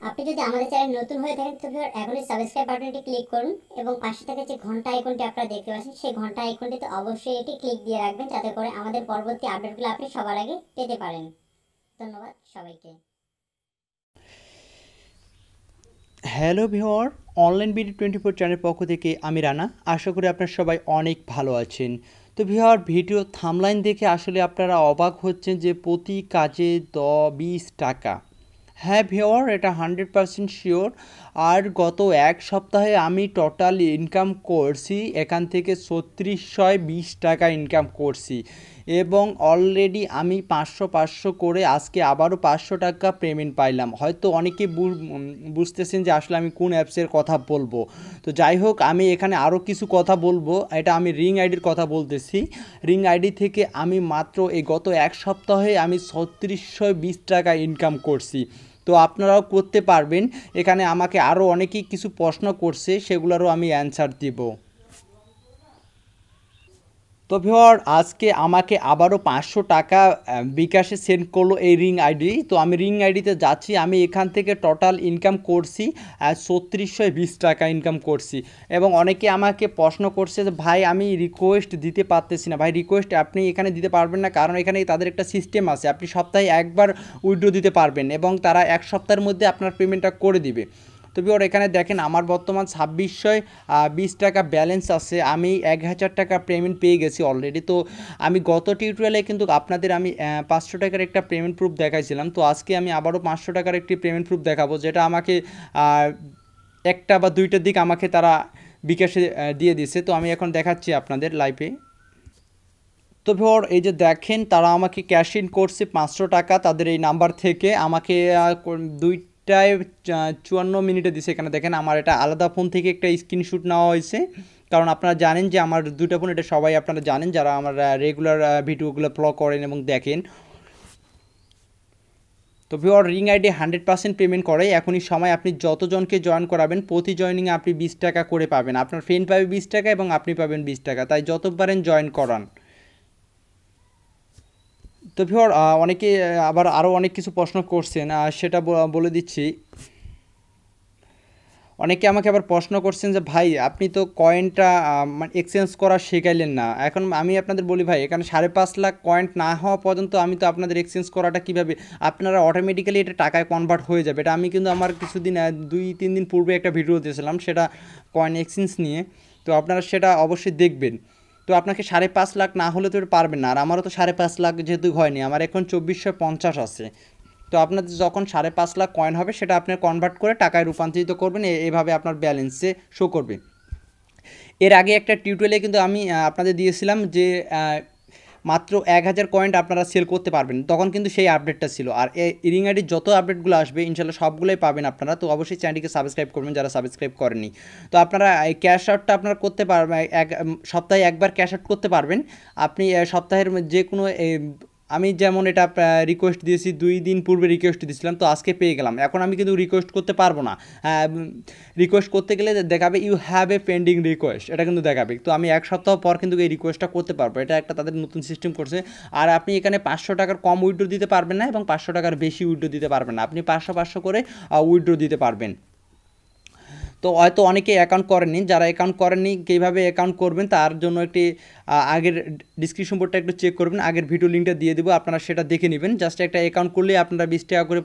আপনি যদি আমাদের চ্যানেল নতুন হয়ে থাকেন তবে এখনই সাবস্ক্রাইব বাটনটি ক্লিক করুন এবং পাশে থেকে যে ঘন্টা আইকনটি আপনারা দেখতে পাচ্ছেন সেই ঘন্টা আইকনটিতে অবশ্যই এটি ক্লিক দিয়ে রাখবেন যাতে করে আমাদের পরবর্তী আপডেটগুলো আপনি সবার আগে পেতে পারেন। ধন্যবাদ সবাইকে। Hello viewer, online BD 24 channel পক্ষ থেকে আমি রানা। আশা করি আপনারা সবাই অনেক ভালো আছেন। তো ভিওর, ভিডিও থামলাইন দেখে আসলে আপনারা অবাক হচ্ছেন যে প্রতি কাজে 20 টাকা। হ্যাঁ ভিওর, এটা 100% শিওর। আর গত এক সপ্তাহে আমি টোটাল ইনকাম করছি এখান থেকে 3620 টাকা ইনকাম করছি এবং অলরেডি আমি 500 করে আজকে আবারও 500 টাকা পেমেন্ট পাইলাম। হয়তো অনেকে বুঝতেছেন যে আসলে আমি কোন অ্যাপসের কথা বলবো। তো যাই হোক, আমি এখানে আরও কিছু কথা বলবো। এটা আমি রিং আইডির কথা বলতেছি। রিং আইডি থেকে আমি মাত্র এই গত এক সপ্তাহে আমি 3620 টাকা ইনকাম করছি। তো আপনারাও করতে পারবেন। এখানে আমাকে আরও অনেকেই কিছু প্রশ্ন করছে, সেগুলোরও আমি অ্যান্সার দিব। তো ভিওর, আজকে আমাকে আবারও 500 টাকা বিকাশে সেন্ড করলো এই রিং আইডি। তো আমি রিং আইডিতে যাচ্ছি। আমি এখান থেকে টোটাল ইনকাম করছি 3620 টাকা ইনকাম করছি। এবং অনেকে আমাকে প্রশ্ন করছে যে ভাই আমি রিকোয়েস্ট দিতে পারতেছি না। ভাই রিকোয়েস্ট আপনি এখানে দিতে পারবেন না, কারণ এখানে তাদের একটা সিস্টেম আছে। আপনি সপ্তাহে একবার উইথড্র দিতে পারবেন এবং তারা এক সপ্তাহের মধ্যে আপনার পেমেন্টটা করে দিবে। তো ভিউয়ার, এখানে দেখেন আমার বর্তমান 2620 টাকা ব্যালেন্স আছে। আমি 1000 টাকা পেমেন্ট পেয়ে গেছি অলরেডি। তো আমি গত টিউটোরিয়ালে কিন্তু আপনাদের আমি 500 টাকার একটা পেমেন্ট প্রুফ দেখাইছিলাম। তো আজকে আমি আবারও 500 টাকার একটি পেমেন্ট প্রুফ দেখাবো, যেটা আমাকে একটা বা দুইটার দিক আমাকে তারা বিকাশে দিয়ে দিছে। তো আমি এখন দেখাচ্ছি আপনাদের লাইভে। তো ভিউয়ার, এই যে দেখেন তারা আমাকে ক্যাশ ইন করছে 500 টাকা তাদের এই নাম্বার থেকে। আমাকে 2:54 দিছে। এখানে দেখেন আমার এটা আলাদা ফোন থেকে একটা স্ক্রিনশট নেওয়া হয়েছে, কারণ আপনারা জানেন যে আমার দুইটা ফোন, এটা সবাই আপনারা জানেন যারা আমার রেগুলার ভিডিওগুলো ফলো করেন এবং দেখেন। তো ভিউয়ার, রিং আইডি 100% পেমেন্ট করে। এখনই সময়, আপনি যতজনকে জয়েন করাবেন প্রতি জয়েনিংয়ে আপনি 20 টাকা করে পাবেন। আপনার ফ্রেন্ড পাবে 20 টাকা এবং আপনি পাবেন 20 টাকা। তাই যত পারেন জয়েন করান। তো ভিউয়ার, অনেকে আবার আরও অনেক কিছু প্রশ্ন করছেন, সেটা বলে দিচ্ছি। অনেকে আমাকে আবার প্রশ্ন করছেন যে ভাই আপনি তো কয়েনটা মানে এক্সচেঞ্জ করা শেখাইলেন না। এখন আমি আপনাদের বলি ভাই, এখানে 5.5 লাখ কয়েন না হওয়া পর্যন্ত আমি তো আপনাদের এক্সচেঞ্জ করাটা কীভাবে, আপনারা অটোমেটিক্যালি এটা টাকায় কনভার্ট হয়ে যাবে। এটা আমি কিন্তু আমার কিছুদিন 2-3 দিন পূর্বে একটা ভিডিও দিয়েছিলাম সেটা কয়েন এক্সচেঞ্জ নিয়ে। তো আপনারা সেটা অবশ্যই দেখবেন। তো আপনাকে 5.5 লাখ না হলে তো এটা পারবেন না। আর আমারও তো 5.5 লাখ যেহেতু হয়নি, আমার এখন 2450 আছে। তো আপনাদের যখন 5.5 লাখ কয়েন হবে সেটা আপনি কনভার্ট করে টাকায় রূপান্তরিত করবেন, এভাবে আপনার ব্যালেন্সে শো করবে। এর আগে একটা টিউটোরিয়ালে কিন্তু আমি আপনাদের দিয়েছিলাম যে মাত্র 1000 কয়েন আপনারা সেল করতে পারবেন, তখন কিন্তু সেই আপডেটটা ছিল। আর এই রিং আইডির যত আপডেটগুলো আসবে ইনশাল্লাহ সবগুলোই পাবেন আপনারা। তো অবশ্যই চ্যানেলটিকে সাবস্ক্রাইব করবেন যারা সাবস্ক্রাইব করেনি। তো আপনারা এই ক্যাশ আউটটা আপনারা করতে পারবেন, সপ্তাহে একবার ক্যাশ আউট করতে পারবেন। আপনি সপ্তাহের যে কোনো আমি যেমন এটা রিকোয়েস্ট দিয়েছি 2 দিন পূর্বে রিকোয়েস্ট দিয়েছিলাম, তো আজকে পেয়ে গেলাম। এখন আমি কিন্তু রিকোয়েস্ট করতে পারবো না। রিকোয়েস্ট করতে গেলে দেখাবে you have a pending request, এটা কিন্তু দেখাবে। তো আমি এক সপ্তাহ পর কিন্তু এই রিকোয়েস্টটা করতে পারবো। এটা একটা তাদের নতুন সিস্টেম করছে। আর আপনি এখানে 500 টাকার কম উইথড্র দিতে পারবেন না এবং 500 টাকার বেশি উইথড্র দিতে পারবেন না। আপনি 500 করে উইথড্র দিতে পারবেন। তো হয়তো অনেকে অ্যাকাউন্ট করেননি, যারা অ্যাকাউন্ট করেননি কীভাবে অ্যাকাউন্ট করবেন তার জন্য একটি আগের ডিসক্রিপশন বোর্ডটা একটু চেক করবেন, আগের ভিডিও লিঙ্কটা দিয়ে দেবো, আপনারা সেটা দেখে নেবেন। জাস্ট একটা অ্যাকাউন্ট করলেই আপনারা 20 টাকা করে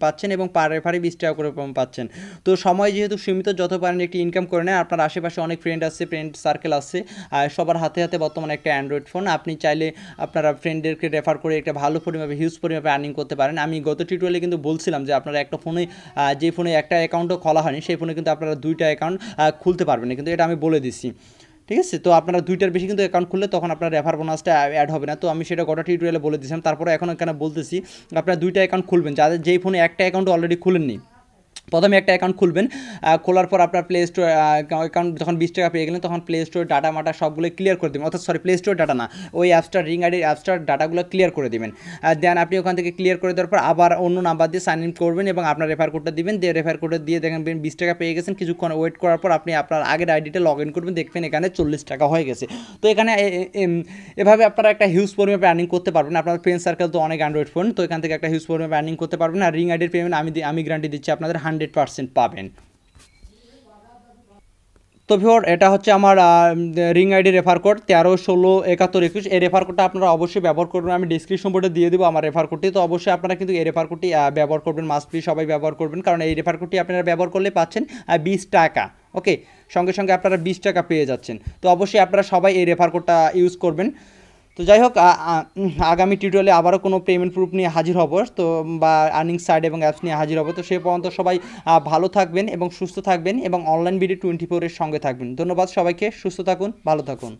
পাচ্ছেন এবং পার রেফারে 20 টাকা করে পাচ্ছেন। তো সময় যেহেতু সীমিত, যত পারেন একটি ইনকাম করে নেন। আপনার আশেপাশে অনেক ফ্রেন্ড আছে, ফ্রেন্ড সার্কেল আছে, আর সবার হাতে হাতে বর্তমানে একটা অ্যান্ড্রয়েড ফোন। আপনি চাইলে আপনারা ফ্রেন্ডদেরকে রেফার করে একটা ভালো পরিমাণে হিউজ পরিমাণে আর্নিং করতে পারেন। আমি গত টিউটোরিয়ালে কিন্তু বলছিলাম যে আপনারা একটা ফোনে, যে ফোনে একটা অ্যাকাউন্টও খোলা হয়নি সেই ফোনে কিন্তু আপনারা 2টা অ্যাকাউন্ট খুলতে পারবেন না, কিন্তু এটা আমি বলে দিচ্ছি। ঠিক আছে, তো আপনারা 2টার বেশি কিন্তু অ্যাকাউন্ট খুললে তখন আপনার রেফার বোনাসটা অ্যাড হবে না। তো আমি সেটা গোটা টিউটোরিয়ালে বলে দিয়েছিলাম, তারপরে এখন এখানে বলতেছি আপনারা 2টা অ্যাকাউন্ট খুলবেন। যাদের যেই ফোনে একটা অ্যাকাউন্ট অলরেডি খুলেননি, প্রথমে একটা অ্যাকাউন্ট খুলবেন। খোলার পর আপনার প্লে স্টোর অ্যাকাউন্ট যখন 20 টাকা পেয়ে গেলেন তখন প্লে স্টোর ডাটা মাটা সবগুলো ক্লিয়ার করে দেবেন। অর্থাৎ প্লে স্টোর ডাটা না, ওই অ্যাপসটার রিং আইডির অ্যাপসটার ডাটাগুলো ক্লিয়ার করে দেবেন। দেন আপনি ওখান থেকে ক্লিয়ার করে দেওয়ার পর আবার অন্য নাম্বার দিয়ে সাইন ইন করবেন এবং আপনার রেফার কোডটা দিবেন। দিয়ে রেফার কোডটা দিয়ে দেখবেন 20 টাকা পেয়ে গেছেন। কিছুক্ষণ ওয়েট করার পর আপনি আপনার আগের আইডিটা লগ ইন করবেন, দেখবেন এখানে 40 টাকা হয়ে গেছে। তো এখানে এভাবে আপনারা একটা হিউজ পরিমাণে আর্নিং করতে পারবেন। আপনার ফ্রেন্ড সার্কেল তো অনেক অ্যান্ড্রয়েড ফোন, তো এখান থেকে একটা হিউজ পরিমাণে আর্নিং করতে পারবেন। আর রিং আইডির পেমেন্ট আমি গ্যারান্টি দিচ্ছি আপনাদের 100% পাবেন। তো ভিউয়ার এটা হচ্ছে আমার রিং আইডি রেফার কোড 13 16 71 21। এই রেফার কোডটা আপনারা অবশ্যই ব্যবহার করবেন, আমি ডিসক্রিপশন বোর্ডে দিয়ে দেবো আমার রেফার কোডটি। তো অবশ্যই আপনারা কিন্তু এই রেফার কোডটি ব্যবহার করবেন, মাস্ট বি সবাই ব্যবহার করবেন, কারণ এই রেফার কোডটি আপনারা ব্যবহার করলে পাচ্ছেন 20 টাকা। ওকে, সঙ্গে সঙ্গে আপনারা 20 টাকা পেয়ে যাচ্ছেন। তো অবশ্যই আপনারা সবাই এই রেফার কোডটা ইউজ করবেন। তো যাই হোক, আগামী টিউটোরিয়ালে আবারও কোনো পেমেন্ট প্রুফ নিয়ে হাজির হব, তো বা আর্নিং সাইট এবং অ্যাপস নিয়ে হাজির হব। তো সে পর্যন্ত সবাই ভালো থাকবেন এবং সুস্থ থাকবেন এবং অনলাইন বিডি 24 এর সঙ্গে থাকবেন। ধন্যবাদ সবাইকে, সুস্থ থাকুন, ভালো থাকুন।